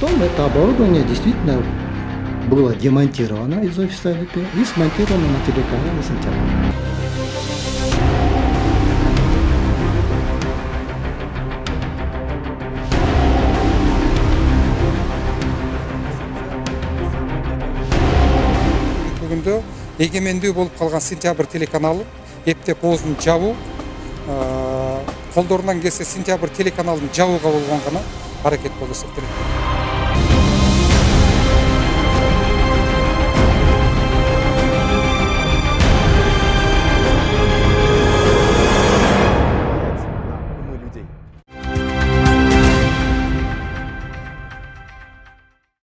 Потом это оборудование действительно было демонтировано из офиса ЛП и смонтировано на телеканале «Сентябрь». Бүгүндө эгемендүү болуп калган «Сентябрь» телеканалын эптеп оозун жабуу, колдорунан келсе «Сентябрь» телеканалын жабууга болгон гана аракет болуп эсептелет.